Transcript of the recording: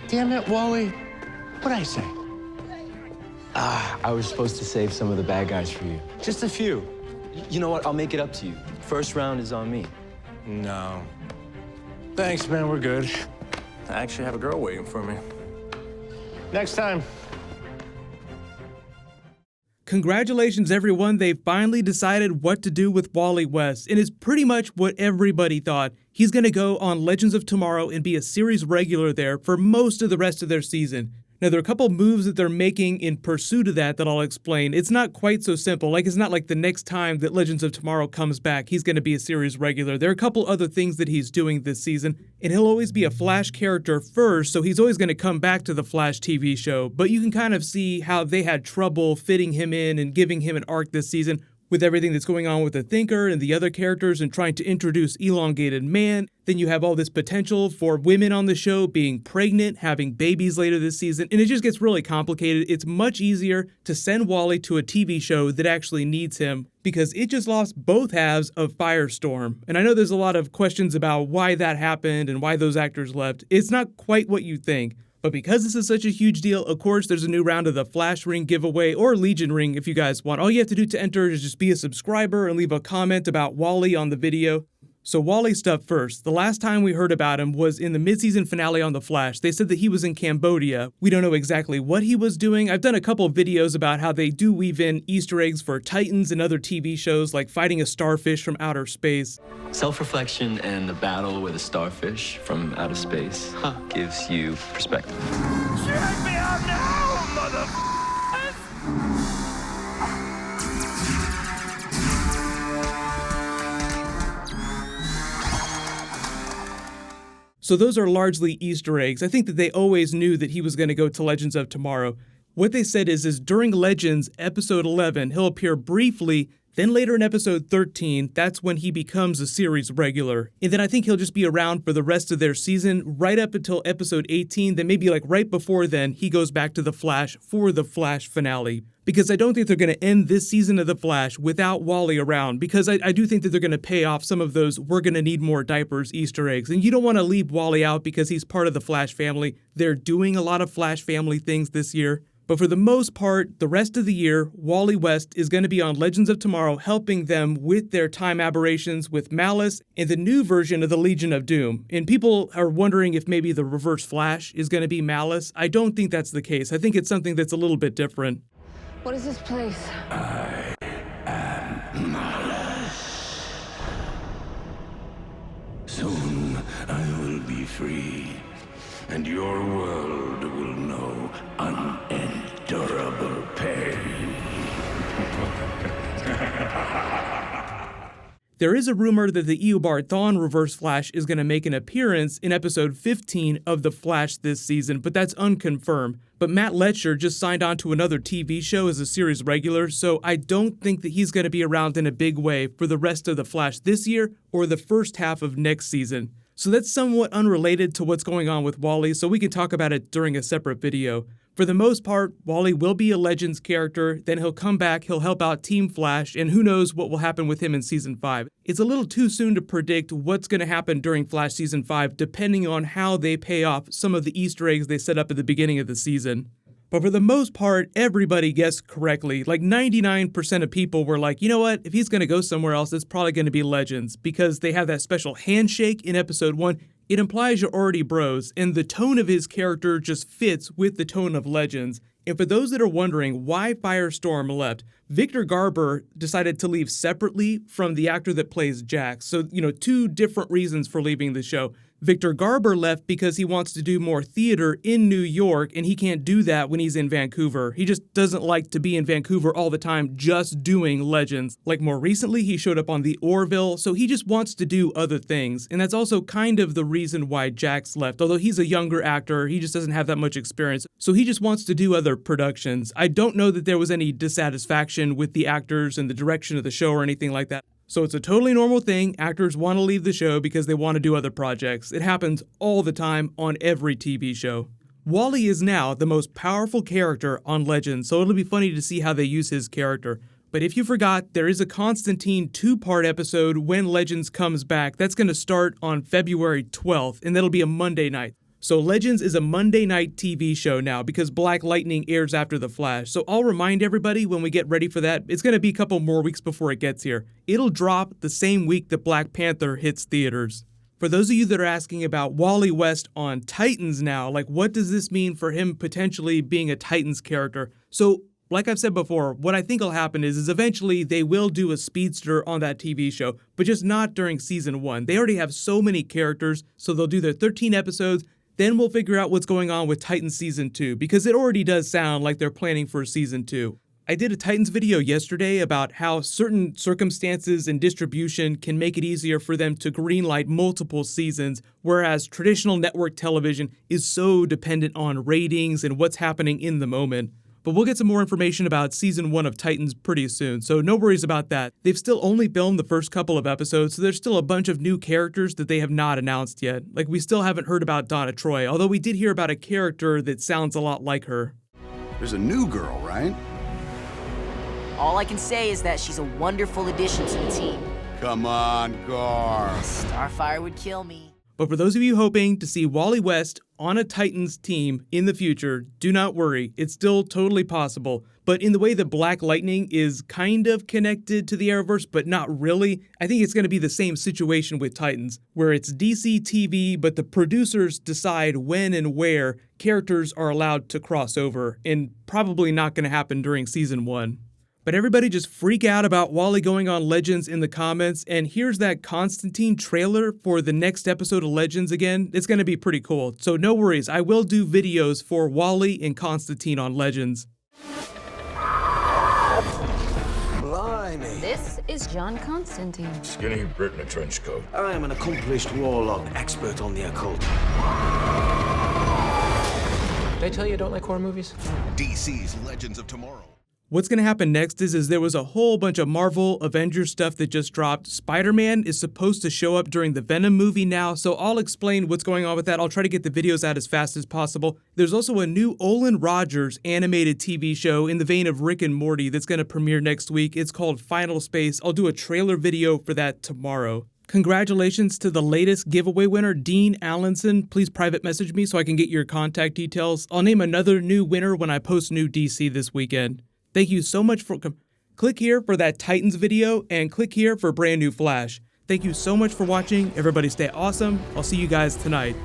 Damn it, Wally. What'd I say? I was supposed to save some of the bad guys for you. Just a few. You know what? I'll make it up to you. First round is on me. No. Thanks, man. We're good. I actually have a girl waiting for me. Next time. Congratulations, everyone. They finally decided what to do with Wally West, and it's pretty much what everybody thought. He's going to go on Legends of Tomorrow and be a series regular there for most of the rest of their season. Now, there are a couple moves that they're making in pursuit of that I'll explain. It's not quite so simple. It's not like the next time that Legends of Tomorrow comes back, he's going to be a series regular. There are a couple other things that he's doing this season, and he'll always be a Flash character first, so he's always going to come back to the Flash TV show. But you can kind of see how they had trouble fitting him in and giving him an arc this season, with everything that's going on with the Thinker and the other characters and trying to introduce Elongated Man. Then you have all this potential for women on the show being pregnant, having babies later this season, and it just gets really complicated. It's much easier to send Wally to a TV show that actually needs him because it just lost both halves of Firestorm. And I know there's a lot of questions about why that happened and why those actors left. It's not quite what you think. But because this is such a huge deal, of course, there's a new round of the Flash Ring giveaway, or Legion Ring if you guys want. All you have to do to enter is just be a subscriber and leave a comment about Wally on the video. So Wally stuff first. The last time we heard about him was in the mid-season finale on The Flash. They said that he was in Cambodia. We don't know exactly what he was doing. I've done a couple of videos about how they do weave in Easter eggs for Titans and other TV shows, like fighting a starfish from outer space. Self-reflection and the battle with a starfish from outer space gives you perspective. Check me out now, mother... So those are largely Easter eggs. I think that they always knew that he was going to go to Legends of Tomorrow. What they said is during Legends, episode 11, he'll appear briefly. Then later in episode 13, that's when he becomes a series regular. And then I think he'll just be around for the rest of their season, right up until episode 18. Then maybe like right before then, he goes back to The Flash for the Flash finale. Because I don't think they're going to end this season of The Flash without Wally around. Because I do think that they're going to pay off some of those we're going to need more diapers Easter eggs. And you don't want to leave Wally out because he's part of the Flash family. They're doing a lot of Flash family things this year. But for the most part, the rest of the year, Wally West is going to be on Legends of Tomorrow helping them with their time aberrations with Malice and the new version of the Legion of Doom. And people are wondering if maybe the Reverse Flash is going to be Malice. I don't think that's the case. I think it's something that's a little bit different. What is this place? I am Malice. Soon I will be free, and your world will know unendurable pain. There is a rumor that the Eobard Thawne Reverse Flash is going to make an appearance in episode 15 of The Flash this season, but that's unconfirmed. But Matt Letcher just signed on to another TV show as a series regular, so I don't think that he's going to be around in a big way for the rest of The Flash this year or the first half of next season. So that's somewhat unrelated to what's going on with Wally, so we can talk about it during a separate video. For the most part, Wally will be a Legends character, then he'll come back, he'll help out Team Flash, and who knows what will happen with him in Season 5. It's a little too soon to predict what's going to happen during Flash Season 5, depending on how they pay off some of the Easter eggs they set up at the beginning of the season. But for the most part, everybody guessed correctly. Like 99% of people were like, you know what, if he's going to go somewhere else, it's probably going to be Legends, because they have that special handshake in episode 1. It implies you're already bros, and the tone of his character just fits with the tone of Legends. And for those that are wondering why Firestorm left, Victor Garber decided to leave separately from the actor that plays Jax. So, two different reasons for leaving the show. Victor Garber left because he wants to do more theater in New York, and he can't do that when he's in Vancouver. He just doesn't like to be in Vancouver all the time just doing Legends. Like more recently, he showed up on the Orville, so he just wants to do other things. And that's also kind of the reason why Jax left. Although he's a younger actor, he just doesn't have that much experience, so he just wants to do other productions. I don't know that there was any dissatisfaction with the actors and the direction of the show or anything like that. So it's a totally normal thing. Actors want to leave the show because they want to do other projects. It happens all the time on every TV show. Wally is now the most powerful character on Legends, so it'll be funny to see how they use his character. But if you forgot, there is a Constantine 2-part episode when Legends comes back. That's going to start on February 12th, and that'll be a Monday night. So Legends is a Monday night TV show now because Black Lightning airs after The Flash. So I'll remind everybody when we get ready for that, it's going to be a couple more weeks before it gets here. It'll drop the same week that Black Panther hits theaters. For those of you that are asking about Wally West on Titans now, like what does this mean for him potentially being a Titans character? So like I've said before, what I think will happen is eventually they will do a speedster on that TV show, but just not during season 1. They already have so many characters, so they'll do their 13 episodes, then we'll figure out what's going on with Titans season 2, because it already does sound like they're planning for season 2. I did a Titans video yesterday about how certain circumstances and distribution can make it easier for them to greenlight multiple seasons, whereas traditional network television is so dependent on ratings and what's happening in the moment. But we'll get some more information about season 1 of Titans pretty soon, so no worries about that. They've still only filmed the first couple of episodes, so there's still a bunch of new characters that they have not announced yet. Like, we still haven't heard about Donna Troy, although we did hear about a character that sounds a lot like her. There's a new girl, right? All I can say is that she's a wonderful addition to the team. Come on, Gar. Starfire would kill me. But for those of you hoping to see Wally West on a Titans team in the future, do not worry, it's still totally possible. But in the way that Black Lightning is kind of connected to the Arrowverse, but not really, I think it's going to be the same situation with Titans, where it's DC TV, but the producers decide when and where characters are allowed to cross over, and probably not going to happen during season 1. But everybody just freak out about Wally going on Legends in the comments, and here's that Constantine trailer for the next episode of Legends again. It's going to be pretty cool, so no worries, I will do videos for Wally and Constantine on Legends. Blimey. This is John Constantine. Skinny Brit in a trench coat. I am an accomplished warlock, expert on the occult. Did I tell you I don't like horror movies? DC's Legends of Tomorrow. What's going to happen next is there was a whole bunch of Marvel Avengers stuff that just dropped. Spider-Man is supposed to show up during the Venom movie now, so I'll explain what's going on with that. I'll try to get the videos out as fast as possible. There's also a new Olin Rogers animated TV show in the vein of Rick and Morty that's going to premiere next week. It's called Final Space. I'll do a trailer video for that tomorrow. Congratulations to the latest giveaway winner, Dean Allenson. Please private message me so I can get your contact details. I'll name another new winner when I post new DC this weekend. Thank you so much for click here for that Titans video and click here for brand new Flash. Thank you so much for watching. Everybody stay awesome. I'll see you guys tonight.